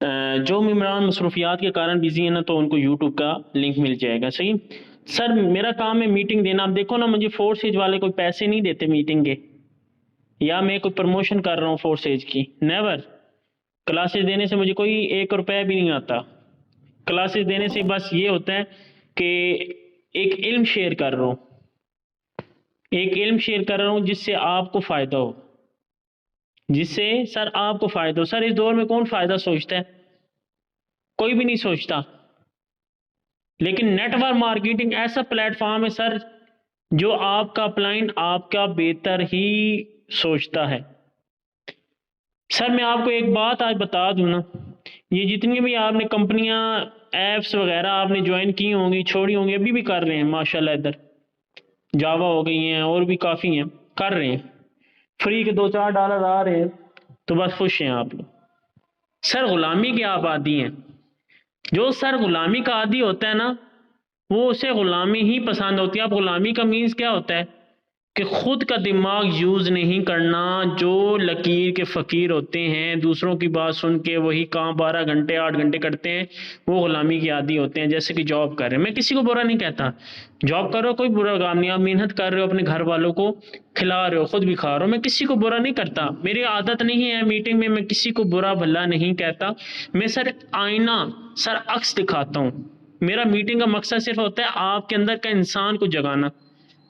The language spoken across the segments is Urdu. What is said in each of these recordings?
جو ممبران مصروفیات کے کارن بزی ہیں نا تو ان کو یوٹیوب کا لنک مل جائے گا. صحیح سر، میرا کام ہے میٹنگ دینا. آپ دیکھو نا، مجھے فورس ایج والے کوئی پیسے نہیں دیتے میٹنگ کے، یا میں کوئی پروموشن کر رہا ہوں فورس ایج کی. نیور. کلاسز دینے سے مجھے کوئی 1 روپے بھی نہیں آتا. کلاسز دینے سے بس یہ ہوتا ہے کہ ایک علم شیئر کر رہا ہوں، ایک علم شیئر کر رہا ہوں جس سے آپ کو فائدہ ہو، جس سے سر آپ کو فائدہ ہو. سر اس دور میں کون فائدہ سوچتا ہے؟ کوئی بھی نہیں سوچتا. لیکن نیٹ ورک مارکیٹنگ ایسا پلیٹ فارم ہے سر جو آپ کا کلائنٹ آپ کا بہتر ہی سوچتا ہے. سر میں آپ کو ایک بات آج بتا دوں نا، یہ جتنی بھی آپ نے کمپنیاں ایپس وغیرہ آپ نے جوائن کی ہوں گی، چھوڑی ہوں گی، ابھی بھی کر رہے ہیں ماشاءاللہ. ادھر جاوا ہو گئی ہیں اور بھی کافی ہیں، کر رہے ہیں. فری کے $2-4 آ رہے ہیں تو بس خوش ہیں آپ لوگ. سر غلامی کے آپ عادی ہیں. جو سر غلامی کا عادی ہوتا ہے نا، وہ اسے غلامی ہی پسند ہوتی ہے. اب غلامی کا مینز کیا ہوتا ہے کہ خود کا دماغ یوز نہیں کرنا. جو لکیر کے فقیر ہوتے ہیں، دوسروں کی بات سن کے وہی کام 12 گھنٹے 8 گھنٹے کرتے ہیں، وہ غلامی کے عادی ہوتے ہیں. جیسے کہ جاب کر رہے ہیں، میں کسی کو برا نہیں کہتا، جاب کر رہے ہو کوئی برا کام نہیں. آپ محنت کر رہے ہو، اپنے گھر والوں کو کھلا رہے ہو، خود بھی کھا رہے ہو، میں کسی کو برا نہیں کرتا. میری عادت نہیں ہے میٹنگ میں کسی کو برا بھلا نہیں کہتا. میں سر آئینہ، سر عکس دکھاتا ہوں. میرا میٹنگ کا مقصد صرف ہوتا ہے آپ کے اندر کا انسان کو جگانا.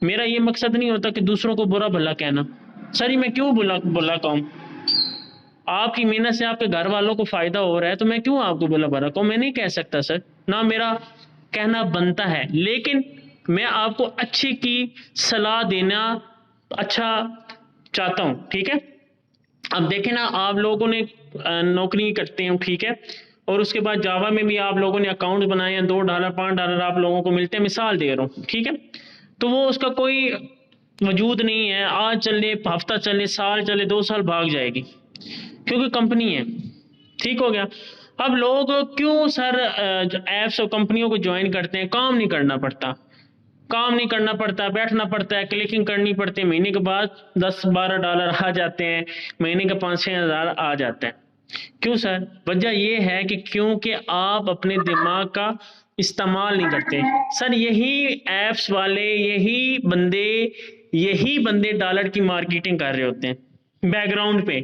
میرا یہ مقصد نہیں ہوتا کہ دوسروں کو برا بھلا کہنا. سر یہ میں کیوں بلا کہوں؟ آپ کی محنت سے آپ کے گھر والوں کو فائدہ ہو رہا ہے تو میں کیوں آپ کو بلا کہوں؟ میں نہیں کہہ سکتا سر، نہ میرا کہنا بنتا ہے. لیکن میں آپ کو اچھی کی صلاح دینا اچھا چاہتا ہوں. ٹھیک ہے، اب دیکھیں نا، آپ لوگوں نے نوکری کرتے ہیں، ٹھیک ہے، اور اس کے بعد جاوا میں بھی آپ لوگوں نے اکاؤنٹ بنائے ہیں، $2 $5 آپ لوگوں کو ملتے ہیں. مثال دے رہا ہوں، ٹھیک ہے، تو وہ اس کا کوئی وجود نہیں ہے. آج چلے، ہفتہ چلے، سال چلے، 2 سال بھاگ جائے گی، کیونکہ کمپنی ہے. ٹھیک ہو گیا. اب لوگ کیوں سر ایپس اور کمپنیوں کو جوائن کرتے ہیں؟ کام نہیں کرنا پڑتا، کام نہیں کرنا پڑتا، بیٹھنا پڑتا ہے، کلکنگ کرنی پڑتی ہے. مہینے کے بعد $10-12 آ جاتے ہیں، مہینے کا 5-6 ہزار آ جاتا ہے. کیوں سر؟ وجہ یہ ہے کہ کیونکہ آپ اپنے دماغ کا استعمال نہیں کرتے. سر یہی ایپس والے، یہی بندے ڈالر کی مارکیٹنگ کر رہے ہوتے ہیں بیک گراؤنڈ پہ.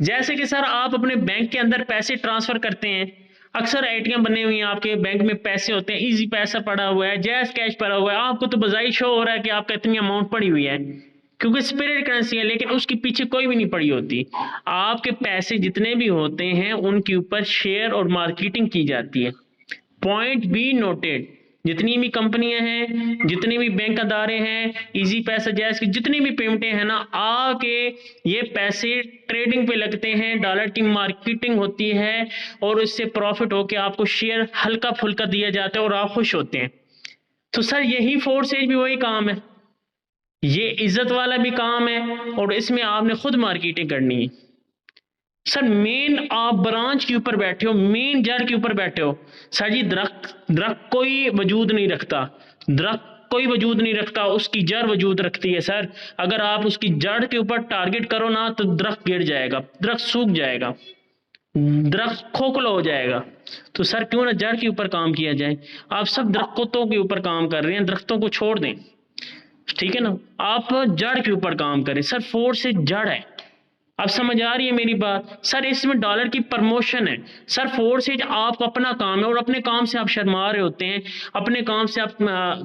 جیسے کہ سر آپ اپنے بینک کے اندر پیسے ٹرانسفر کرتے ہیں، اکثر اے ٹی ایم بنے ہوئے ہیں آپ کے بینک میں، پیسے ہوتے ہیں، ایزی پیسہ پڑا ہوا ہے، جیز کیش پڑا ہوا ہے، آپ کو تو بظاہر شو ہو رہا ہے کہ آپ کا اتنی اماؤنٹ پڑی ہوئی ہے کیونکہ اسپرٹ کرنسی ہے، لیکن اس کے پیچھے کوئی بھی نہیں پڑی ہوتی. آپ کے پیسے جتنے بھی ہوتے ہیں ان کے اوپر شیئر اور مارکیٹنگ کی جاتی ہے. Point B noted. جتنی بھی کمپنیاں ہیں، جتنے بھی بینک ادارے ہیں، ایزی پیسہ، جیز کی جتنی بھی پیمنٹیں ہیں نا، آ کے یہ پیسے ٹریڈنگ پہ لگتے ہیں، ڈالر کی مارکیٹنگ ہوتی ہے اور اس سے پروفٹ ہو کے آپ کو شیئر ہلکا پھلکا دیا جاتا ہے اور آپ خوش ہوتے ہیں. تو سر یہی فورس ایج بھی وہی کام ہے، یہ عزت والا بھی کام ہے، اور اس میں آپ نے خود مارکیٹنگ کرنی ہے. سر مین آپ برانچ کے اوپر بیٹھے ہو، مین جڑ کے اوپر بیٹھے ہو. سر جی درخت کوئی وجود نہیں رکھتا، درخت کوئی وجود نہیں رکھتا، اس کی جڑ وجود رکھتی ہے. سر اگر آپ اس کی جڑ کے اوپر ٹارگٹ کرو نا تو درخت گر جائے گا، درخت سوکھ جائے گا، درخت کھوکھلا ہو جائے گا. تو سر کیوں نہ جڑ کے اوپر کام کیا جائے؟ آپ سب درختوں کے اوپر کام کر رہے ہیں، درختوں کو چھوڑ دیں. ٹھیک ہے نا، آپ جڑ کے اوپر کام کریں. سر فورس سے جڑ ہے. اب سمجھ آ رہی ہے میری بات؟ سر اس میں ڈالر کی پرموشن ہے. سر فورس ایج آپ اپنا کام ہے، اور اپنے کام سے آپ شرما رہے ہوتے ہیں، اپنے کام سے آپ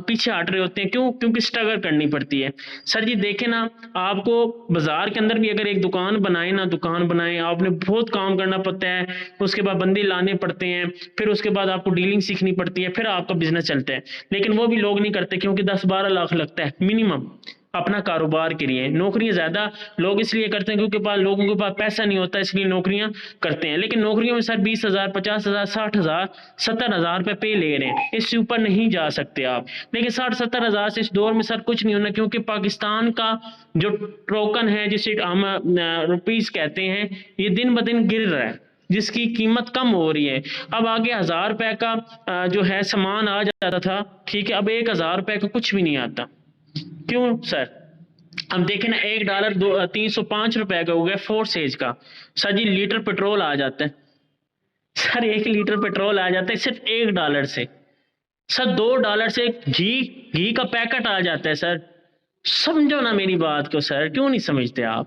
پیچھے ہٹ رہے ہوتے ہیں. کیوں؟ کیونکہ اسٹرگل کرنی پڑتی ہے. سر جی دیکھیں نا، آپ کو بازار کے اندر بھی اگر ایک دکان بنائیں، آپ نے بہت کام کرنا پڑتا ہے، اس کے بعد بندے لانے پڑتے ہیں، پھر اس کے بعد آپ کو ڈیلنگ سیکھنی پڑتی ہے، پھر آپ کا بزنس چلتا ہے. لیکن وہ بھی لوگ نہیں کرتے کیونکہ 10-12 لاکھ لگتا ہے منیمم اپنا کاروبار کے لیے. نوکریاں زیادہ لوگ اس لیے کرتے ہیں کیونکہ لوگوں کے پاس پیسہ نہیں ہوتا، اس لیے نوکریاں کرتے ہیں. لیکن نوکریوں میں سر 20,000 50,000 60,000 70,000 روپے پے لے رہے ہیں، اس سے اوپر نہیں جا سکتے آپ. لیکن 60-70,000 سے اس دور میں سر کچھ نہیں ہونا، کیونکہ پاکستان کا جو ٹوکن ہے، جسے ہم روپیز کہتے ہیں، یہ دن بدن گر رہا ہے، جس کی قیمت کم ہو رہی ہے. اب آگے 1,000 روپے کا جو ہے سامان آ جاتا تھا، ٹھیک ہے، اب 1,000 روپے کا کچھ بھی نہیں آتا. کیوں سر؟ اب دیکھیں نا، $1 305 روپے کا ہو گیا فورس ایج کا. سر جی لیٹر پیٹرول آ جاتا ہے. سر 1 لیٹر پیٹرول آ جاتا ہے صرف $1 سے، سر $2 سے گھی کا پیکٹ آ جاتا ہے سر. سمجھو نا میری بات کو سر، کیوں نہیں سمجھتے آپ؟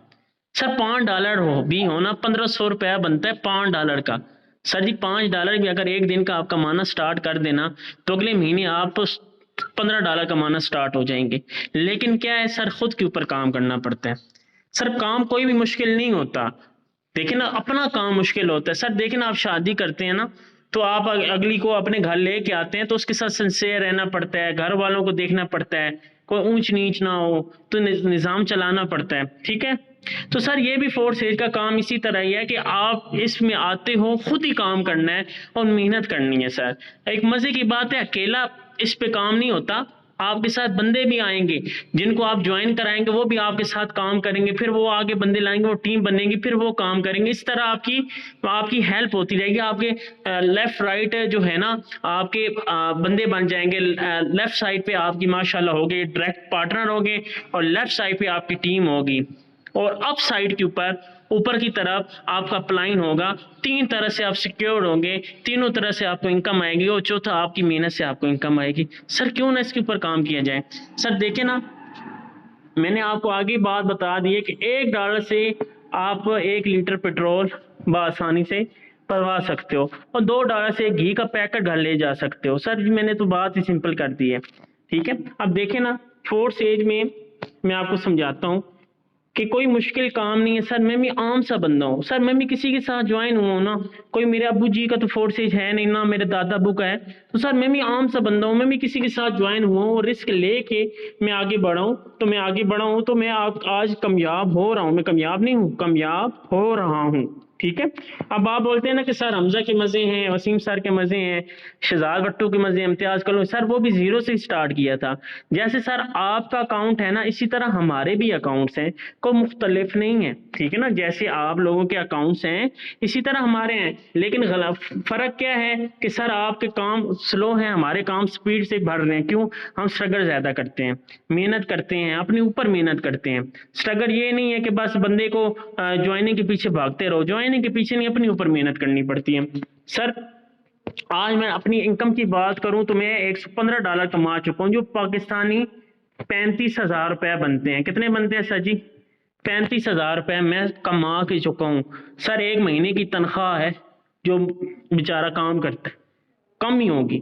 سر $5 ہو بھی ہونا $1500 بنتا ہے $5 کا. سر جی $5 بھی اگر ایک دن کا آپ کمانا سٹارٹ کر دینا تو اگلے مہینے آپ $15 کمانا سٹارٹ ہو جائیں گے. لیکن کیا ہے سر، خود کے اوپر کام کرنا پڑتا ہے. سر کام کوئی بھی مشکل نہیں ہوتا، دیکھیں نا اپنا کام مشکل ہوتا ہے. سر دیکھیں نا آپ شادی کرتے ہیں نا تو آپ اگلی کو اپنے گھر لے کے آتے ہیں تو اس کے ساتھ سنسیئر رہنا پڑتا ہے، گھر والوں کو دیکھنا پڑتا ہے، کوئی اونچ نیچ نہ ہو، تو نظام چلانا پڑتا ہے. ٹھیک ہے، تو سر یہ بھی فورس ایج کا کام اسی طرح ہی ہے کہ آپ اس میں آتے ہو خود ہی کام کرنا ہے اور محنت کرنی ہے. سر ایک مزے کی بات ہے، اکیلا اس پہ کام نہیں ہوتا، آپ کے ساتھ بندے بھی آئیں گے جن کو آپ جوائن کرائیں گے، وہ بھی آپ کے ساتھ کام کریں گے، پھر وہ آگے بندے لائیں گے، وہ ٹیم بنے گی، پھر وہ کام کریں گے. اس طرح آپ کی ہیلپ ہوتی رہے گی. آپ کے لیفٹ رائٹ جو ہے نا آپ کے بندے بن جائیں گے. لیفٹ سائڈ پہ آپ کی ماشاءاللہ ہوگے ڈائریکٹ پارٹنر ہوگے، اور لیفٹ سائڈ پہ آپ کی ٹیم ہوگی، اور اپ سائڈ کے اوپر کی طرف آپ کا پلائن ہوگا. 3 طرح سے آپ سیکیور ہوں گے، تینوں طرح سے آپ کو انکم آئے گی، اور چوتھا آپ کی محنت سے آپ کو انکم آئے گی. سر کیوں نہ اس کے اوپر کام کیا جائے؟ سر دیکھیں نا، میں نے آپ کو آگے بات بتا دی ہے کہ $1 سے آپ 1 لیٹر پیٹرول بآسانی سے بھروا سکتے ہو، اور $2 سے گھی کا پیکٹ گھر لے جا سکتے ہو. سر میں نے تو بات ہی سمپل کر دی ہے. ٹھیک ہے، اب دیکھیں نا فورس ایج میں آپ کو سمجھاتا ہوں کہ کوئی مشکل کام نہیں ہے. سر میں بھی عام سا بندہ ہوں، سر میں بھی کسی کے ساتھ جوائن ہوا ہوں نا، کوئی میرے ابو جی کا تو فورس ایج ہے نہیں، نہ میرے دادا ابو کا ہے، تو سر میں بھی عام سا بندہ ہوں، میں بھی کسی کے ساتھ جوائن ہوا ہوں، رسک لے کے میں آگے بڑھا ہوں. تو میں آگے بڑھا ہوں تو میں آج کامیاب ہو رہا ہوں، میں کامیاب نہیں ہوں، کامیاب ہو رہا ہوں. ٹھیک ہے، اب آپ بولتے ہیں نا کہ سر حمزہ کے مزے ہیں، وسیم سر کے مزے ہیں، شہزاد بٹو کے مزے ہیں، امتیاز کلو. سر وہ بھی زیرو سے سٹارٹ کیا تھا. جیسے سر آپ کا اکاؤنٹ ہے نا، اسی طرح ہمارے بھی اکاؤنٹس ہیں، کوئی مختلف نہیں ہے. ٹھیک ہے نا، جیسے آپ لوگوں کے اکاؤنٹس ہیں اسی طرح ہمارے ہیں، لیکن فرق کیا ہے کہ سر آپ کے کام سلو ہیں، ہمارے کام سپیڈ سے بڑھ رہے ہیں. کیوں؟ ہم سٹرگل زیادہ کرتے ہیں، محنت کرتے ہیں، اپنے اوپر محنت کرتے ہیں. سٹرگل یہ نہیں ہے کہ بس بندے کو جوائننگ کے پیچھے بھاگتے رہو، جوائننگ کے پیچھے نہیں، اپنے اوپر محنت کرنی پڑتی ہے. سر آج میں اپنی انکم کی بات کروں تو میں $115 کما چکا ہوں، جو پاکستانی $35,000 بنتے ہیں. کتنے بنتے ہیں سر جی؟ $35,000 میں کما کے چکا ہوں. سر 1 مہینے کی تنخواہ ہے جو بیچارہ کام کرتا ہے، کم ہی ہوگی.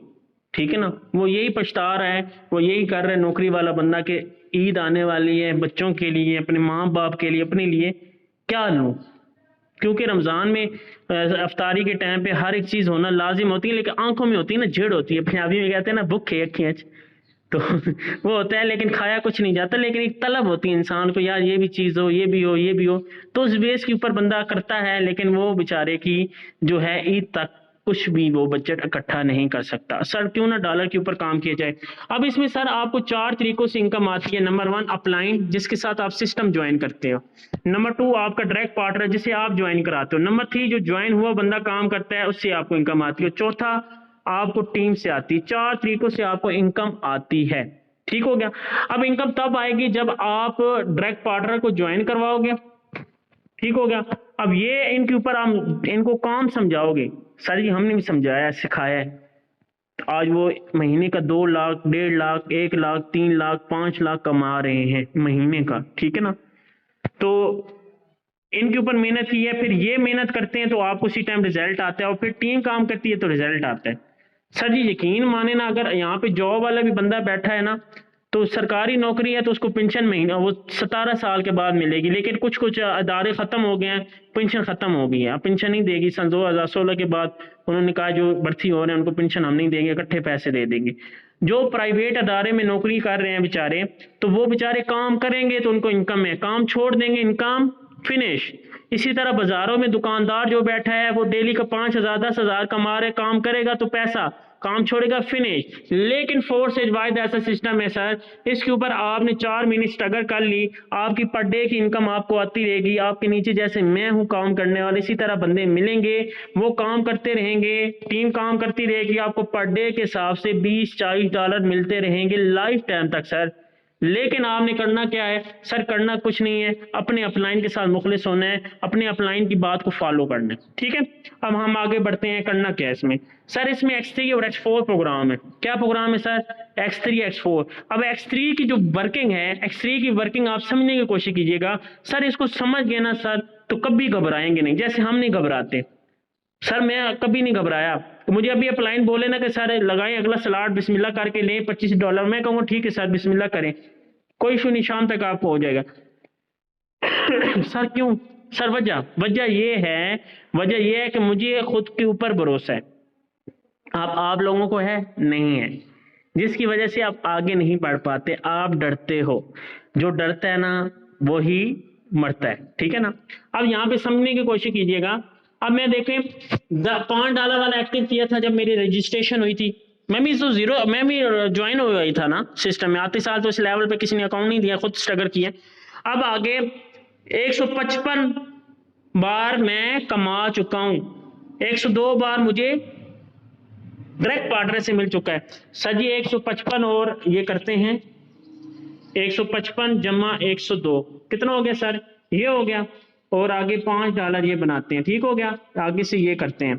ٹھیک ہے نا، وہ یہی پچھتا رہا ہے، وہ یہی کر رہا ہے نوکری والا بندہ کہ عید آنے والی ہے، بچوں کے لیے، اپنے ماں باپ کے لیے، اپنے لیے کیا لوں. کیونکہ رمضان میں افطاری کے ٹائم پہ ہر ایک چیز ہونا لازم ہوتی ہے، لیکن آنکھوں میں ہوتی ہے نا جھڑ ہوتی ہے، پنجابی میں کہتے ہیں نا بھوکے اکھیاں چ، تو وہ ہوتا ہے لیکن کھایا کچھ نہیں جاتا. لیکن ایک طلب ہوتی ہے انسان کو، یار یہ بھی چیز ہو، یہ بھی ہو، یہ بھی ہو، تو اس بیس کے اوپر بندہ کرتا ہے. لیکن وہ بیچارے کی جو ہے عید تک کچھ بھی وہ بجٹ اکٹھا نہیں کر سکتا. سر کیوں نہ ڈالر کے اوپر کام کیا جائے؟ اب اس میں سر آپ کو 4 طریقوں سے انکم آتی ہے. نمبر 1 اپلائن، جس کے ساتھ آپ سسٹم جوائن کرتے ہو. نمبر 2 آپ کا ڈائریکٹ پارٹنر جسے آپ جوائن کراتے ہو. نمبر 3 جو جوائن ہوا بندہ کام کرتا ہے اس سے آپ کو انکم آتی ہے. چوتھا آپ کو ٹیم سے آتی ہے. 4 طریقوں سے آپ کو انکم آتی ہے. ٹھیک ہو گیا. اب انکم تب آئے گی جب آپ ڈائریکٹ پارٹنر کو جوائن کرواؤ گے. ٹھیک ہو گیا. اب یہ ان کے اوپر آپ ان کو کام سمجھاؤ گے. سر جی ہم نے بھی سمجھایا، سکھایا ہے. آج وہ مہینے کا 2 لاکھ، 1.5 لاکھ، 1 لاکھ، 3 لاکھ، 5 لاکھ کما رہے ہیں مہینے کا. ٹھیک ہے نا، تو ان کے اوپر محنت کی ہے، پھر یہ محنت کرتے ہیں تو آپ کو اسی ٹائم رزلٹ آتا ہے، اور پھر ٹیم کام کرتی ہے تو رزلٹ آتا ہے. سر جی یقین مانے نا، اگر یہاں پہ جاب والا بھی بندہ بیٹھا ہے نا تو سرکاری نوکری ہے تو اس کو پینشن مہینہ وہ 17 سال کے بعد ملے گی. لیکن کچھ ادارے ختم ہو گئے ہیں، پینشن ختم ہو گئی ہے، اب پینشن نہیں دے گی. سن 2016 کے بعد انہوں نے کہا جو بھرتی ہو رہے ہیں ان کو پینشن ہم نہیں دیں گے، اکٹھے پیسے دے دیں گے. جو پرائیویٹ ادارے میں نوکری کر رہے ہیں بیچارے، تو وہ بیچارے کام کریں گے تو ان کو انکم ہے، کام چھوڑ دیں گے انکم فنش. اسی طرح بازاروں میں دکاندار جو بیٹھا ہے وہ ڈیلی کا 5,000 10,000 کما رہے، کام کرے گا تو پیسہ، کام چھوڑے گا فنش. لیکن فورس ایج واحد ایسا سسٹم ہے سر، اس کے اوپر آپ نے 4 مہینے سٹرگل کر لی، آپ کی پر ڈے کی انکم آپ کو آتی رہے گی. آپ کے نیچے جیسے میں ہوں کام کرنے والے، اسی طرح بندے ملیں گے، وہ کام کرتے رہیں گے، ٹیم کام کرتی رہے گی. آپ کو پر ڈے کے حساب سے $20-40 ملتے رہیں گے لائف ٹائم تک. سر لیکن آپ نے کرنا کیا ہے سر؟ کرنا کچھ نہیں ہے، اپنے اپ لائن کے ساتھ مخلص ہونا ہے، اپنے اپ لائن کی بات کو فالو کرنا ہے، ٹھیک ہے؟ اب ہم آگے بڑھتے ہیں، کرنا کیا ہے اس میں؟ سر اس میں X3 اور X4 پروگرام ہے۔ کیا پروگرام ہے سر؟ X3 X4۔ اب X3 کی جو ورکنگ ہے، X3 کی ورکنگ آپ سمجھنے کی کوشش کیجیے گا۔ سر اس کو سمجھ گئے نا سر تو کبھی گھبرائیں گے نہیں، جیسے ہم نہیں گھبراتے۔ سر میں کبھی نہیں گھبرایا، مجھے ابھی اپ لائن بولے نا کہ سر لگائیں اگلا سلاٹ، بسم اللہ کر کے لیں $25، میں کہوں گا ٹھیک ہے سر بسم اللہ کریں، کوئی ایشو نہیں، شام تک آپ کو ہو جائے گا۔ سر کیوں؟ سر وجہ یہ ہے کہ مجھے خود کے اوپر بھروسہ ہے، آپ لوگوں کو ہے نہیں ہے، جس کی وجہ سے آپ آگے نہیں بڑھ پاتے، آپ ڈرتے ہو، جو ڈرتا ہے نا وہی مرتا ہے، ٹھیک ہے نا؟ اب یہاں پہ سمجھنے کی کوشش کیجیے گا۔ اب میں دیکھیں $5 والا ایکٹیو کیا تھا جب میری رجسٹریشن ہوئی تھی، میں بھی جوائن ہوئی تھا نا سسٹم میں، آتے سال تو اس لیول پہ کسی نے اکاؤنٹ نہیں دیا، خود اسٹرگل کیا۔ اب آگے 155 بار میں کما چکا ہوں، 102 بار مجھے ڈائریکٹ پارٹنر سے مل چکا ہے۔ سر جی 155 اور یہ کرتے ہیں 155 جمع 102 کتنا ہو گیا سر؟ یہ ہو گیا، اور آگے $5 یہ بناتے ہیں، ٹھیک ہو گیا؟ آگے سے یہ کرتے ہیں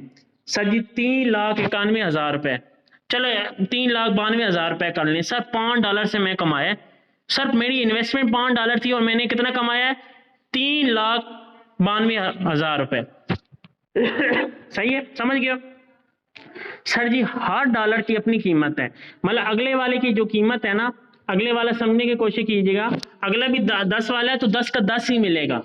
سر جی 3,91,000 روپے، چلو 3,92,000 روپے کر لیں سر، $5 سے میں کمایا۔ سر میری انویسٹمنٹ $5 تھی اور میں نے کتنا کمایا ہے؟ 3,92,000 روپے۔ صحیح ہے؟ سمجھ گیا؟ سر جی ہر ڈالر کی اپنی قیمت ہے، مطلب اگلے والے کی جو قیمت ہے نا، اگلے والا سمجھنے کی کوشش کیجیے گا، اگلا بھی 10 والا ہے تو 10 کا 10 ہی ملے گا،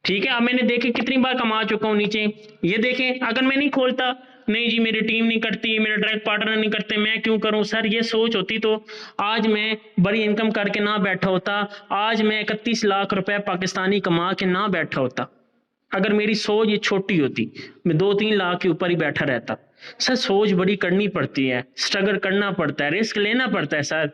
ٹھیک ہے؟ اب میں نے دیکھیں کتنی بار کما چکا ہوں نیچے، یہ دیکھیں اگر میں نہیں کھولتا، نہیں جی میری ٹیم نہیں کرتی، میرے ڈائریکٹ پارٹنر نہیں کرتے، میں کیوں کروں؟ سر یہ سوچ ہوتی تو آج میں بڑی انکم کر کے نہ بیٹھا ہوتا، آج میں 31 لاکھ روپے پاکستانی کما کے نہ بیٹھا ہوتا، اگر میری سوچ یہ چھوٹی ہوتی، میں 2-3 لاکھ کے اوپر ہی بیٹھا رہتا۔ سر سوچ بڑی کرنی پڑتی ہے، اسٹرگل کرنا پڑتا ہے، رسک لینا پڑتا ہے سر،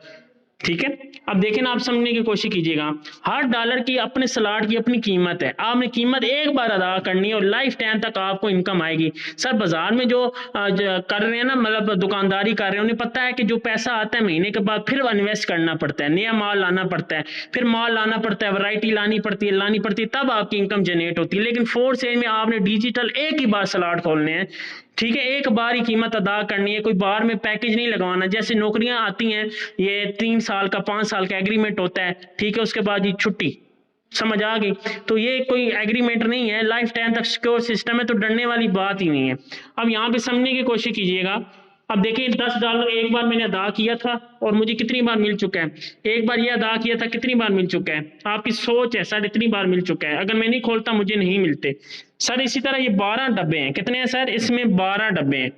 ٹھیک ہے؟ اب دیکھیں نا، آپ سمجھنے کی کوشش کیجیے گا، ہر ڈالر کی اپنے سلاٹ کی اپنی قیمت ہے، آپ نے قیمت ایک بار ادا کرنی ہے اور لائف ٹائم تک آپ کو انکم آئے گی۔ سر بازار میں جو کر رہے ہیں نا، مطلب دکانداری کر رہے ہیں، انہیں پتہ ہے کہ جو پیسہ آتا ہے مہینے کے بعد پھر انویسٹ کرنا پڑتا ہے، نیا مال لانا پڑتا ہے، پھر مال لانا پڑتا ہے، ورائٹی لانی پڑتی ہے، تب آپ کی انکم جنریٹ ہوتی ہے۔ لیکن فورس ایج میں آپ نے ڈیجیٹل ایک ہی بار سلاٹ کھولنے ہیں، ٹھیک ہے؟ ایک بار ہی قیمت ادا کرنی ہے، کوئی بار میں پیکج نہیں لگوانا، جیسے نوکریاں آتی ہیں یہ 3 سال کا 5 سال کا ایگریمنٹ ہوتا ہے، ٹھیک ہے؟ اس کے بعد یہ چھٹی، سمجھ آ گئی؟ تو یہ کوئی ایگریمنٹ نہیں ہے، لائف ٹائم تک سیکیور سسٹم ہے، تو ڈرنے والی بات ہی نہیں ہے۔ اب یہاں پہ سمجھنے کی کوشش کیجیے گا، اب دیکھیں $10 ایک بار میں نے ادا کیا تھا اور مجھے کتنی بار مل چکا ہے؟ ایک بار یہ ادا کیا تھا، کتنی بار مل چکا ہے؟ آپ کی سوچ ہے سر، اتنی بار مل چکا ہے، اگر میں نہیں کھولتا مجھے نہیں ملتے۔ سر اسی طرح یہ 12 ڈبے ہیں، کتنے ہیں سر؟ اس میں 12 ڈبے ہیں۔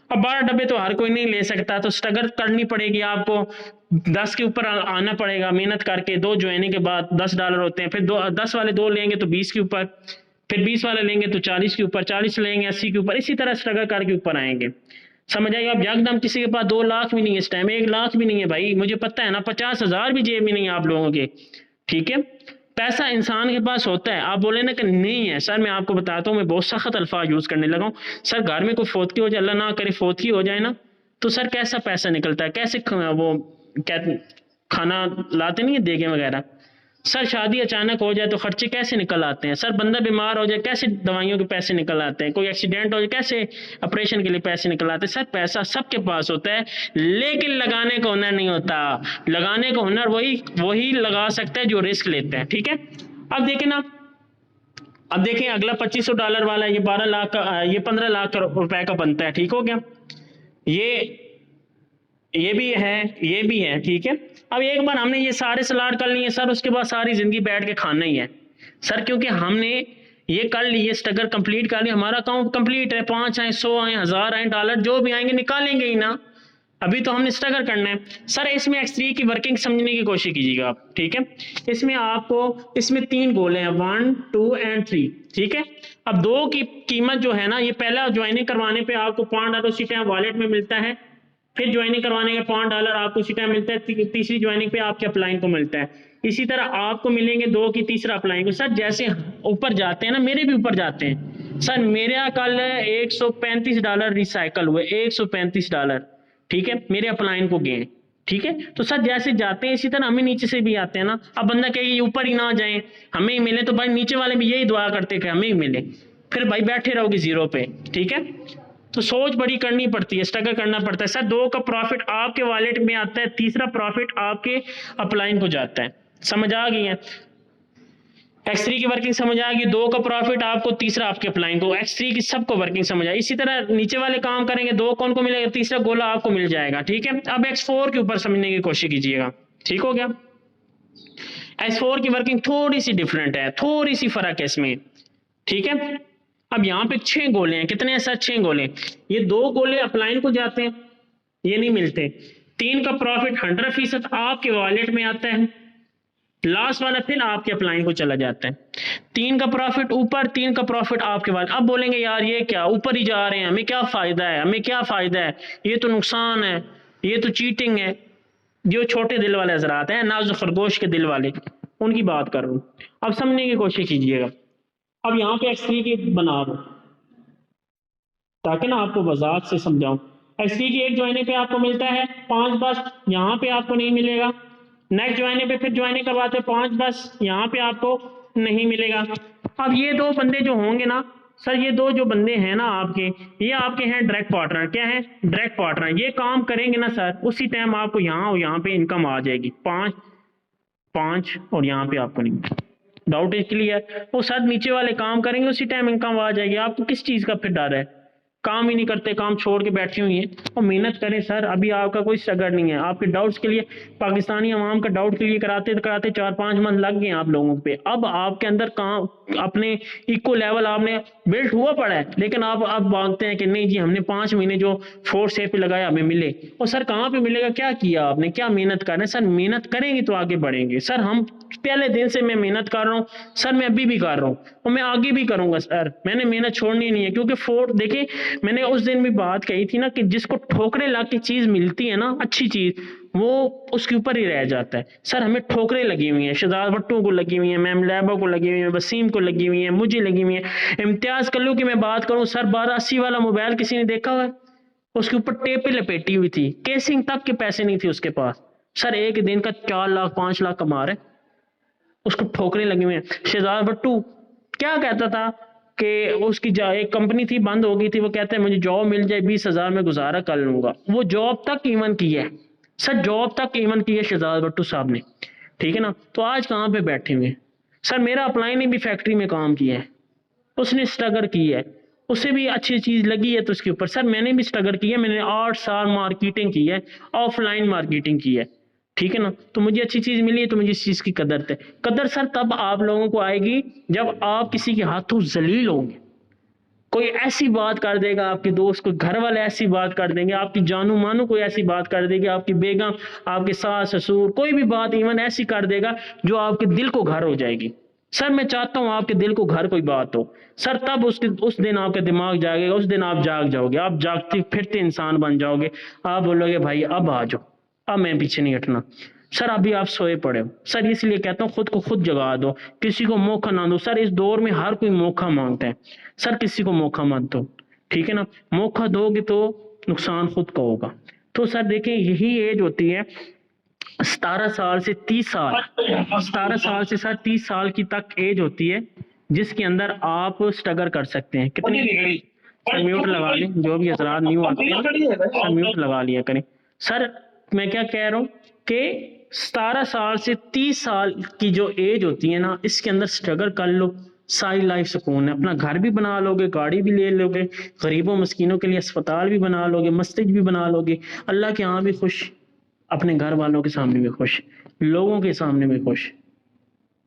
اب 12 ڈبے تو ہر کوئی نہیں لے سکتا، تو اسٹرگل کرنی پڑے گی آپ کو، 10 کے اوپر آنا پڑے گا محنت کر کے، 2 جوائننگ کے بعد $10 ہوتے ہیں، پھر 10 والے 2 لیں گے تو 20 کے اوپر، پھر 20 والے لیں گے تو 40 کے اوپر، 40 لیں گے 80 کے اوپر، اسی طرح اسٹرگل کر کے اوپر آئیں گے، سمجھ آئے گا؟ اب یکدم کسی کے پاس 2 لاکھ بھی نہیں ہے اس ٹائم، 1 لاکھ بھی نہیں ہے بھائی، مجھے پتہ ہے نا، 50,000 بھی جیب میں نہیں ہے آپ لوگوں کے، ٹھیک ہے؟ پیسہ انسان کے پاس ہوتا ہے، آپ بولے نا کہ نہیں ہے، سر میں آپ کو بتاتا ہوں، میں بہت سخت الفاظ یوز کرنے لگا ہوں۔ سر گھر میں کوئی فوتگی ہو جائے، اللہ نہ کرے فوتگی ہو جائے نا، تو سر کیسا پیسہ نکلتا ہے؟ کیسے وہ کھانا لاتے نہیں ہیں دیگیں وغیرہ؟ سر شادی اچانک ہو جائے تو خرچے کیسے نکل آتے ہیں؟ سر بندہ بیمار ہو جائے کیسے دوائیوں کے پیسے نکل آتے ہیں؟ کوئی ایکسیڈنٹ ہو جائے کیسے آپریشن کے لیے پیسے نکل آتے ہیں؟ سر پیسہ سب کے پاس ہوتا ہے، لیکن لگانے کا ہنر نہیں ہوتا۔ لگانے کا ہنر وہی لگا سکتا ہے جو رسک لیتا ہے، ٹھیک ہے؟ اب دیکھیں نا، اب دیکھیں اگلا $2500 والا، یہ 12 لاکھ کا، یہ 15 لاکھ روپے کا بنتا ہے، ٹھیک ہو گیا؟ یہ بھی ہے، یہ بھی ہے، ٹھیک ہے؟ اب ایک بار ہم نے یہ سارے سلاٹ کر لیے سر، اس کے بعد ساری زندگی بیٹھ کے کھانا ہی ہے سر، کیونکہ ہم نے یہ کر لی، یہ اسٹرگل کمپلیٹ کر لی، ہمارا اکاؤنٹ کمپلیٹ ہے، 5 آئیں 100 آئیں 1000 آئیں ڈالر جو بھی آئیں گے نکالیں گے ہی نا، ابھی تو ہم نے اسٹرگل کرنا ہے سر۔ اس میں X3 کی ورکنگ سمجھنے کی کوشش کیجیے گا آپ، ٹھیک ہے؟ اس میں آپ کو، اس میں 3 گول ہیں، 1 2 اور 3، ٹھیک ہے؟ اب 2 کی قیمت جو ہے نا، یہ پہلا جوائننگ کروانے پہ آپ کو $5 اسی ٹائم والیٹ میں ملتا ہے، پھر جوائننگ کروانے کے $5 آپ کو اسی ٹائم ملتا ہے، تیسری جوائننگ پہ آپ کے اپ لائن کو ملتا ہے، اسی طرح آپ کو ملیں گے 2 کی تیسرا اپ لائن کو۔ سر جیسے اوپر جاتے ہیں نا، میرے بھی اوپر جاتے ہیں سر، میرا کل $135 ریسائیکل ہوئے، $135، ٹھیک ہے؟ میرے اپ لائن کو گئے، ٹھیک ہے. تو سر جیسے جاتے ہیں اسی طرح ہمیں نیچے سے بھی آتے ہیں نا. اب بندہ کہے یہ اوپر ہی نہ جائیں ہمیں ہی ملے, تو بھائی نیچے والے بھی یہی دعا کرتے کہ ہمیں ہی ملے, پھر بھائی بیٹھے رہو گے زیرو پہ. ٹھیک ہے, تو سوچ بڑی کرنی پڑتی ہے, اسٹرگل کرنا پڑتا ہے. سر 2 کا پروفٹ آپ کے والیٹ میں آتا ہے, تیسرا پروفٹ آپ کے اپ لائن کو جاتا ہے. سمجھ آ گئی ہے؟ X3 کی ورکنگ سمجھ آ گئی, 2 کا پروفٹ آپ کو, تیسرا آپ کے اپ لائن کو. X3 کی سب کو ورکنگ سمجھ آئی. اسی طرح نیچے والے کام کریں گے, 2 کون کو ملے گا, تیسرا گولا آپ کو مل جائے گا. ٹھیک ہے, اب X4 کے اوپر سمجھنے کی کوشش کیجیے گا. ٹھیک ہو گیا؟ X4 کی ورکنگ تھوڑی سی ڈفرینٹ ہے, تھوڑی سی فرق ہے اس میں. ٹھیک ہے, اب یہاں پہ 6 گولے ہیں. کتنے ہیں سر؟ 6 گولے. یہ 2 گولے اپ لائن کو جاتے ہیں, یہ نہیں ملتے. 3 کا پروفٹ 100% آپ کے والیٹ میں آتا ہے, لاسٹ والا پھر آپ کے اپ لائن کو چلا جاتا ہے. 3 کا پروفٹ اوپر, 3 کا پروفٹ آپ کے والیٹ. اب بولیں گے یار یہ کیا, اوپر ہی جا رہے ہیں, ہمیں کیا فائدہ ہے, ہمیں کیا فائدہ ہے, یہ تو نقصان ہے, یہ تو چیٹنگ ہے. جو چھوٹے دل والے حضرات ہیں, نازک خرگوش کے دل والے, ان کی بات کر رہا ہوں. اب سمجھنے کی کوشش کیجیے گا. اب یہاں پہ X3 کی بنا دو تاکہ نا آپ کو وضاحت سے سمجھاؤں. X3 کی ایک جوائنے پہ آپ کو ملتا ہے 5 بس, یہاں پہ آپ کو نہیں ملے گا. نیکسٹ جوائنے پہ پھر جوائنے کرواتے 5 بس, یہاں پہ آپ کو نہیں ملے گا. اب یہ 2 بندے جو ہوں گے نا سر, یہ 2 جو بندے ہیں نا آپ کے, یہ آپ کے ہیں ڈائریکٹ پارٹنر. کیا ہے؟ Direct partner. یہ کام کریں گے نا سر, اسی ٹائم آپ کو یہاں اور یہاں پہ انکم آ جائے گی. 5 اور یہاں پہ آپ کو نہیں. ڈاؤٹ ہے کلیئر؟ وہ سر نیچے والے کام کریں گے اسی ٹائم انکم آ جائے گی. آپ کو کس چیز کا پھر ڈر ہے؟ کام ہی نہیں کرتے, کام چھوڑ کے بیٹھی ہوئی ہیں. اور محنت کریں سر, ابھی آپ کا کوئی اسٹرگل نہیں ہے. آپ کے ڈاؤٹس کے لیے, پاکستانی عوام کا ڈاؤٹ کے لیے کراتے 4-5 منتھ لگ گئے آپ لوگوں پہ. اب آپ کے اندر کام اپنے ایکو لیول آپ نے بلڈ ہوا پڑا ہے, لیکن آپ اب مانگتے ہیں کہ نہیں جی ہم نے 5 مہینے جو 4 پہ لگایا ہمیں ملے. اور سر کہاں پہ ملے گا؟ کیا کیا آپ نے, کیا محنت کر رہے ہیں؟ سر محنت کریں گے تو آگے بڑھیں گے. سر ہم پہلے دن سے میں محنت کر رہا ہوں سر, میں ابھی بھی کر رہا ہوں اور میں آگے بھی کروں گا سر. میں نے محنت چھوڑنی نہیں ہے, کیونکہ دیکھیں میں نے اس دن بھی بات کہی تھی نا کہ جس کو ٹھوکریں لا کے چیز ملتی ہے نا, اچھی چیز, وہ اس کے اوپر ہی رہ جاتا ہے. سر ہمیں ٹھوکریں لگی ہوئی ہیں, شہزاد بھٹو کو لگی ہوئی ہیں, میم لیبا کو لگی ہوئی ہیں, وسیم کو لگی ہوئی ہیں, مجھے لگی ہوئی ہیں. امتیاز کلو کی میں بات کروں سر, 1280 والا موبائل کسی نے دیکھا ہوا ہے؟ اس کے اوپر ٹیپیں لپیٹی ہوئی تھی, کیسنگ تک کے پیسے نہیں تھے اس کے پاس. سر ایک دن کا 4 لاکھ 5 لاکھ کما رہے, اس کو ٹھوکریں لگی ہوئی ہیں. شہزاد بھٹو کیا کہتا تھا کہ اس کی ایک کمپنی تھی بند ہو گئی تھی, وہ کہتے ہیں مجھے جاب مل جائے 20,000 میں گزارا کر لوں گا. وہ جاب تک ایون کی ہے سر, جاب تک ایون کی ہے شہزاد بھٹو صاحب نے. ٹھیک ہے نا, تو آج کہاں پہ بیٹھے ہوئے سر؟ میرا اپلائی نے بھی فیکٹری میں کام کیا ہے, اس نے اسٹرگل کی ہے, اسے بھی اچھی چیز لگی ہے تو اس کے اوپر. سر میں نے بھی اسٹرگل کی ہے, میں نے 8 سال مارکیٹنگ کی ہے, آف لائن مارکیٹنگ کی ہے. ٹھیک ہے نا, تو مجھے اچھی چیز ملی ہے تو مجھے اس چیز کی قدر ہے. قدر سر تب آپ لوگوں کو آئے گی جب آپ کسی کے ہاتھوں ذلیل ہوں گے. کوئی ایسی بات کر دے گا, آپ کے دوست کو گھر والے ایسی بات کر دیں گے, آپ کی جانو مانو کوئی ایسی بات کر دے گی, آپ کی بیگم, آپ کے ساس سسور, کوئی بھی بات ایون ایسی کر دے گا جو آپ کے دل کو گھر ہو جائے گی. سر میں چاہتا ہوں آپ کے دل کو گھر کوئی بات ہو سر, تب اس دن آپ کا دماغ جاگے گا, اس دن آپ جاگ جاؤ گے, آپ جاگتے پھرتے انسان بن جاؤ گے. آپ بولو گے بھائی اب آ جاؤ, اب میں پیچھے نہیں ہٹنا. سر ابھی آپ سوئے پڑے ہو سر, اس لیے کہتا ہوں خود کو خود جگا دو, کسی کو موقع نہ دو. سر اس دور میں ہر کوئی موقع مانگتا ہے سر, کسی کو موقع مت دو. ٹھیک ہے نا, موقع دو گے تو نقصان خود کا ہوگا. تو سر دیکھیں یہی ایج ہوتی ہے 17 سال سے 30 سال, 17 سال سے سر 30 سال کی تک ایج ہوتی ہے جس کے اندر آپ اسٹرگل کر سکتے ہیں. کتنی سر میوٹ لگا لیں, جو بھی حضرات نیو آتے ہیں سر میوٹ لگا لیا کریں. سر میں کیا کہہ رہا ہوں کہ 17 سال سے 30 سال کی جو ایج ہوتی ہے نا, اس کے اندر اسٹرگل کر لو, ساری لائف سکون ہے. اپنا گھر بھی بنا لو گے, گاڑی بھی لے لو گے, غریبوں مسکینوں کے لیے اسپتال بھی بنا لو گے, مسجد بھی بنا لو گے, اللہ کے ہاں بھی خوش, اپنے گھر والوں کے سامنے بھی خوش, لوگوں کے سامنے بھی خوش.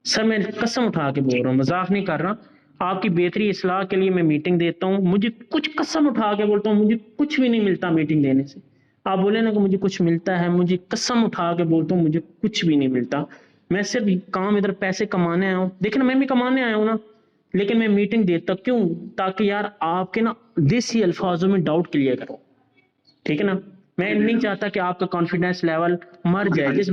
سر میں قسم اٹھا کے بول رہا ہوں, مذاق نہیں کر رہا. آپ کی بہتری اصلاح کے لیے میں میٹنگ دیتا ہوں, مجھے کچھ قسم اٹھا کے بولتا ہوں مجھے کچھ بھی نہیں ملتا میٹنگ دینے سے. آپ بولے نا کہ مجھے کچھ ملتا ہے, مجھے قسم اٹھا کے بولتا ہوں مجھے کچھ بھی نہیں ملتا. میں صرف کام ادھر پیسے کمانے آیا ہوں, دیکھنا میں بھی کمانے آیا ہوں نا, لیکن میں میٹنگ دیتا کیوں, تاکہ یار آپ کے نا دیسی الفاظوں میں ڈاؤٹ کلیئر کرو. ٹھیک ہے نا, میں نہیں چاہتا کہ آپ کا کانفیڈنس لیول مر جائے. جس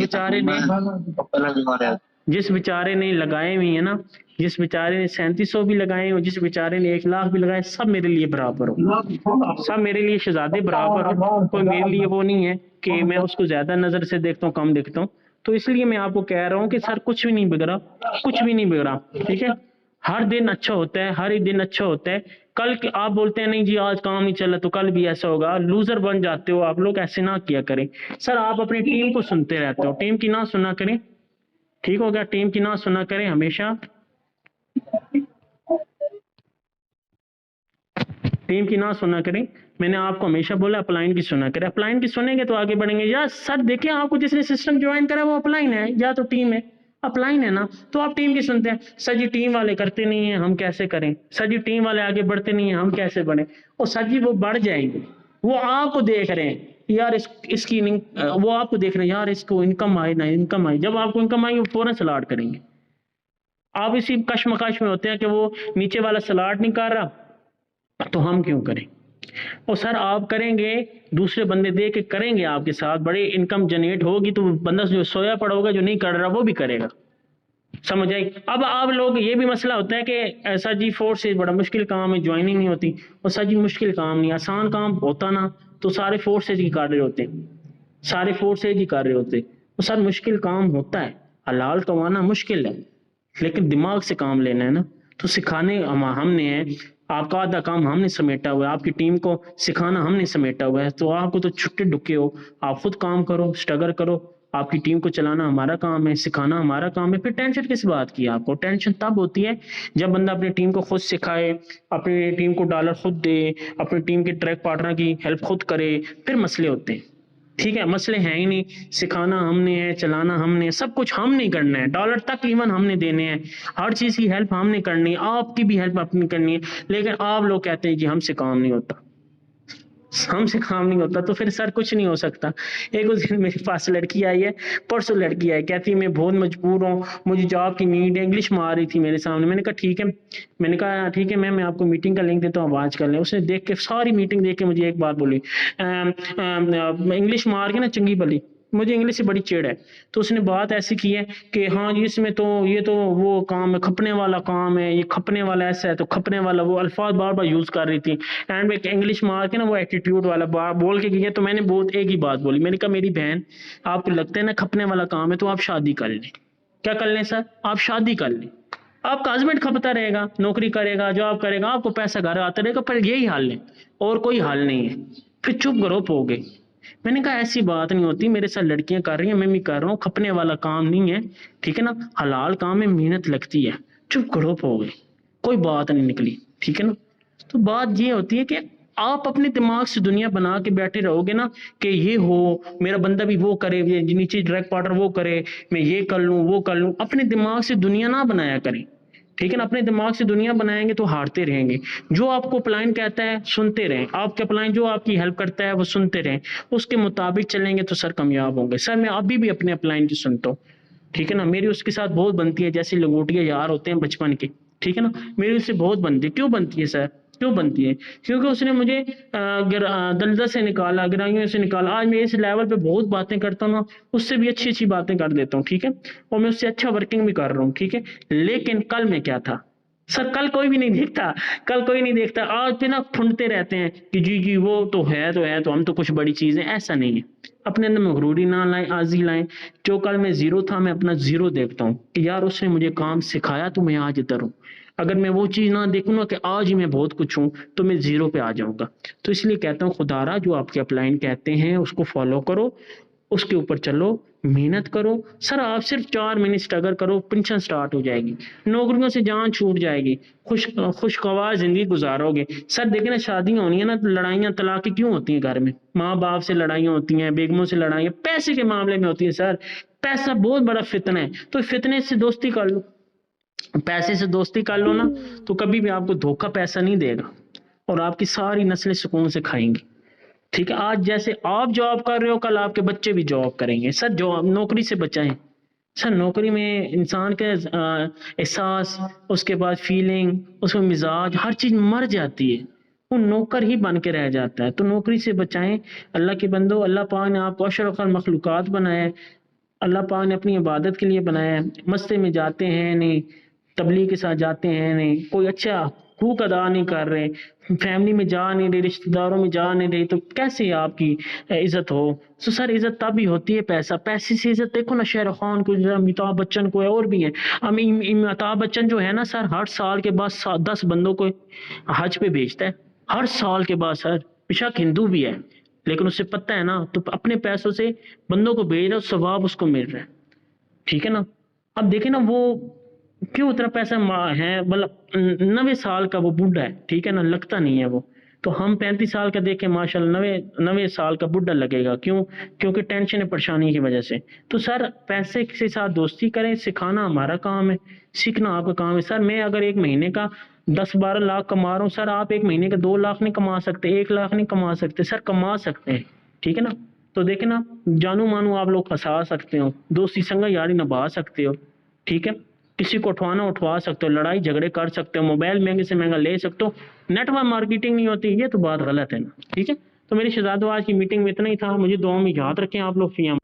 بیچارے نے لگائے ہوئی ہیں نا, جس بیچارے نے 3700 بھی لگائے ہو, جس بیچارے نے 1 لاکھ بھی لگائے, سب میرے لیے برابر ہو, سب میرے لیے شہزادے برابر ہو. کوئی میرے لیے وہ نہیں ہے کہ میں اس کو زیادہ نظر سے دیکھتا ہوں، کم دیکھتا ہوں، تو اس لیے میں آپ کو کہہ رہا ہوں کہ سر کچھ بھی نہیں بگڑا، کچھ بھی نہیں بگڑا، ٹھیک ہے؟ ہر دن اچھا ہوتا ہے، ہر ایک دن اچھا ہوتا ہے. کل آپ بولتے ہیں نہیں جی آج کام نہیں چلا تو کل بھی ایسا ہوگا، لوزر بن جاتے ہو آپ لوگ. ایسے نہ کیا کریں سر. آپ اپنی ٹیم کو سنتے رہتے ہو، ٹیم کی نہ سنا کریں، ٹھیک ہو گیا؟ ٹیم کی نہ سنا کریں ہمیشہ، ٹیم کی نہ سنا کریں. میں نے آپ کو ہمیشہ بولا اپلائن کی سنا کریں. اپلائن کی سنیں گے تو آگے بڑھیں گے. یا سر دیکھیں آپ کو جس نے سسٹم جوائن کرا وہ اپلائن ہے یا تو ٹیم ہے. اپلائن ہے نا تو آپ ٹیم کی سنتے ہیں. سر جی ٹیم والے کرتے نہیں ہیں، ہم کیسے کریں؟ سر جی ٹیم والے آگے بڑھتے نہیں ہیں، ہم کیسے بڑھیں؟ اور سر جی وہ بڑھ جائیں گے، وہ آپ کو دیکھ رہے ہیں یار اس کی وہ آپ کو دیکھ رہے ہیں یار اس کو انکم آئے نہ انکم آئے. جب آپ کو انکم آئے وہ فوراً سلاٹ کریں گے. آپ اسی کشمکش میں ہوتے ہیں کہ وہ نیچے والا سلاٹ نہیں کر رہا تو ہم کیوں کریں؟ اور سر آپ کریں گے، دوسرے بندے دے کے کریں گے آپ کے ساتھ، بڑی انکم جنریٹ ہوگی تو بندہ جو سویا پڑا ہوگا جو نہیں کر رہا وہ بھی کرے گا. سمجھ آئی؟ اب آپ لوگ یہ بھی مسئلہ ہوتا ہے کہ سر جی فورس سے بڑا مشکل کام ہے، جوائننگ نہیں ہوتی. اور سر جی مشکل کام نہیں، آسان کام ہوتا نا تو سارے فورس سے ہی کر رہے ہوتے، سارے فورس سے ہی کر رہے ہوتے. تو سر مشکل کام ہوتا ہے، حلال کمانا مشکل ہے لیکن دماغ سے کام لینا ہے نا. تو سکھانے ہم نے ہے، آپ کا آدھا کام ہم نے سمیٹا ہوا ہے، آپ کی ٹیم کو سکھانا ہم نے سمیٹا ہوا ہے. تو آپ کو تو چھٹے ڈکے ہو، آپ خود کام کرو، اسٹرگل کرو. آپ کی ٹیم کو چلانا ہمارا کام ہے، سکھانا ہمارا کام ہے. پھر ٹینشن کس بات کی؟ آپ کو ٹینشن تب ہوتی ہے جب بندہ اپنی ٹیم کو خود سکھائے، اپنی ٹیم کو ڈالر خود دے، اپنی ٹیم کے ٹریک پارٹنر کی ہیلپ خود کرے، پھر مسئلے ہوتے ہیں. ٹھیک ہے؟ مسئلے ہیں ہی نہیں، سکھانا ہم نے ہے، چلانا ہم نے، سب کچھ ہم نہیں کرنا ہے، ڈالر تک ایون ہم نے دینے ہیں، ہر چیز کی ہیلپ ہم نے کرنی ہے، آپ کی بھی ہیلپ اپنی کرنی ہے. لیکن آپ لوگ کہتے ہیں جی ہم سے کام نہیں ہوتا، ہم سے کام نہیں ہوتا تو پھر سر کچھ نہیں ہو سکتا. ایک اس دن میرے پاس لڑکی آئی ہے، پرسوں لڑکی آئی، کہتی میں بہت مجبور ہوں، مجھے جاب کی نیڈ ہے. انگلش مار رہی تھی میرے سامنے. میں نے کہا ٹھیک ہے، میں نے کہا ٹھیک ہے میں آپ کو میٹنگ کا لنک دیتا ہوں، آواز کر لیں. اس نے دیکھ کے ساری میٹنگ دیکھ کے مجھے ایک بات بولی، انگلش مار کے نا چنگی بلی، مجھے انگلش سے بڑی چڑ ہے. تو اس نے بات ایسی کی ہے کہ ہاں جی اس میں تو یہ تو وہ کام ہے، کھپنے والا کام ہے، یہ کھپنے والا ایسا ہے تو کھپنے والا، وہ الفاظ بار بار یوز کر رہی تھی. اینڈ میں انگلش مار کے نا وہ ایٹیٹیوڈ والا بول کے گئی ہے. تو میں نے بہت ایک ہی بات بولی، میں نے کہا میری بہن آپ کو لگتا ہے نا کھپنے والا کام ہے تو آپ شادی کر لیں. کیا کر لیں سر؟ آپ شادی کر لیں. آپ کا ہسبینڈ کھپتا رہے گا، نوکری کرے گا، جاب کرے گا، آپ کو پیسہ گھر آتا رہے گا، پر یہی حل ہے اور کوئی حل نہیں ہے. پھر چپ گروپ ہو گئے. میں نے کہا ایسی بات نہیں ہوتی، میرے ساتھ لڑکیاں کر رہی ہیں، میں بھی کر رہا ہوں، کھپنے والا کام نہیں ہے. ٹھیک ہے نا؟ حلال کام میں محنت لگتی ہے. چپ گروپ ہو گئے، کوئی بات نہیں نکلی. ٹھیک ہے نا؟ تو بات یہ ہوتی ہے کہ آپ اپنے دماغ سے دنیا بنا کے بیٹھے رہو گے نا کہ یہ ہو، میرا بندہ بھی وہ کرے، نیچے ڈائریکٹ پارٹنر وہ کرے، میں یہ کر لوں وہ کر لوں. اپنے دماغ سے دنیا نہ بنایا کریں. ٹھیک ہے نا؟ اپنے دماغ سے دنیا بنائیں گے تو ہارتے رہیں گے. جو آپ کو اپلائن کہتا ہے سنتے رہیں، آپ کے اپلائن جو آپ کی ہیلپ کرتا ہے وہ سنتے رہیں، اس کے مطابق چلیں گے تو سر کامیاب ہوں گے. سر میں ابھی بھی اپنے اپلائن کی سنتا ہوں. ٹھیک ہے نا؟ میری اس کے ساتھ بہت بنتی ہے، جیسے لنگوٹیا یار ہوتے ہیں بچپن کے. ٹھیک ہے نا؟ میری اس سے بہت بنتی ہے. کیوں بنتی ہے سر؟ کیوں بنتی ہے؟ کیونکہ اس نے مجھے دلدل سے نکالا، گرائیوں سے نکالا. آج میں اس لیول پہ بہت باتیں کرتا ہوں، اس سے بھی اچھی اچھی باتیں کر دیتا ہوں. ٹھیک ہے؟ اور میں اس سے اچھا ورکنگ بھی کر رہا ہوں. ٹھیک ہے؟ لیکن کل میں کیا تھا سر؟ کل کوئی بھی نہیں دیکھتا، کل کوئی نہیں دیکھتا. آج پہ نا پھنڈتے رہتے ہیں کہ جی جی وہ تو ہے تو ہم تو کچھ بڑی چیزیں. ایسا نہیں ہے. اپنے اندر مغروری نہ لائیں، عاجزی لائیں. جو کل میں زیرو تھا میں اپنا زیرو دیکھتا ہوں کہ یار اس نے مجھے کام سکھایا تو میں آج ادھر ہوں. اگر میں وہ چیز نہ دیکھوں نا کہ آج ہی میں بہت کچھ ہوں تو میں زیرو پہ آ جاؤں گا. تو اس لیے کہتا ہوں خدا را جو آپ کے اپلائن کہتے ہیں اس کو فالو کرو، اس کے اوپر چلو، محنت کرو. سر آپ صرف 4 مہینے اسٹرگل کرو، پینشن سٹارٹ ہو جائے گی، نوکریوں سے جان چھوٹ جائے گی، خوشگوار زندگی گزارو گے. سر دیکھیں نا شادیاں ہونی ہیں نا، لڑائیاں طلاقیں کیوں ہوتی ہیں گھر میں؟ ماں باپ سے لڑائیاں ہوتی ہیں، بیگموں سے لڑائیاں پیسے کے معاملے میں ہوتی ہیں. سر پیسہ بہت بڑا فتنہ ہے، تو فتنے سے دوستی کر لو. پیسے سے دوستی کر لو نا تو کبھی بھی آپ کو دھوکہ پیسہ نہیں دے گا اور آپ کی ساری نسلیں سکون سے کھائیں گی. ٹھیک ہے؟ آج جیسے آپ جاب کر رہے ہو کل آپ کے بچے بھی جاب کریں گے. سر جو نوکری سے بچائیں. سر نوکری میں انسان کے احساس، اس کے بعد فیلنگ، اس میں مزاج، ہر چیز مر جاتی ہے، وہ نوکر ہی بن کے رہ جاتا ہے. تو نوکری سے بچائیں. اللہ کے بندو، اللہ پاک نے آپ کو اشرف المخلوقات بنایا ہے، اللہ پاک نے اپنی عبادت کے لیے بنایا ہے. مسجد میں جاتے ہیں نہیں، تبلیغ کے ساتھ جاتے ہیں نہیں، کوئی اچھا حقوق ادا نہیں کر رہے, فیملی میں جا نہیں رہے, رشتہ داروں میں جا نہیں رہے, تو کیسے آپ کی عزت ہو؟ تو سر عزت تب ہی ہوتی ہے پیسے سے عزت. دیکھو نا شاہ رخ خان کو, امیتابھ بچن کو ہے, اور بھی ہیں. امیتابھ بچن جو ہے نا سر, ہر سال کے بعد 10 بندوں کو حج پہ بھیجتا ہے, ہر سال کے بعد سر. بشک ہندو بھی ہے, لیکن اسے پتہ ہے نا, تو اپنے پیسوں سے بندوں کو بھیج رہا ہے, ثواب اس کو مل رہا ہے. ٹھیک ہے نا. اب دیکھیں نا وہ کیوں اتنا پیسہ ہے, مطلب 90 سال کا وہ بڈھا ہے, ٹھیک ہے نا, لگتا نہیں ہے وہ. تو ہم 35 سال کا دیکھیں ماشاء اللہ 90 سال کا بڈھا لگے گا. کیوں؟ کیونکہ ٹینشن پریشانی کی وجہ سے. تو سر پیسے کے ساتھ دوستی کریں, سکھانا ہمارا کام ہے, سیکھنا آپ کا کام ہے. سر میں اگر ایک مہینے کا 10-12 لاکھ کما رہا ہوں, سر آپ ایک مہینے کا 2 لاکھ نہیں کما سکتے, 1 لاکھ نہیں کما سکتے. سر کما سکتے ہیں, ٹھیک ہے نا. تو دیکھیں نا, جانو مانو آپ لوگ پھنسا سکتے ہو, دوستی سنگا یاری نبھا سکتے ہو, ٹھیک ہے. کسی کو اٹھوا سکتے ہو, لڑائی جھگڑے کر سکتے ہو, موبائل مہنگے سے مہنگا لے سکتے ہو, نیٹ ورک مارکیٹنگ نہیں ہوتی, یہ تو بات غلط ہے نا. ٹھیک ہے. تو میری شہزادوں آج کی میٹنگ میں اتنا ہی تھا. مجھے دعاؤں میں یاد رکھیں آپ لوگ. فی امان اللہ.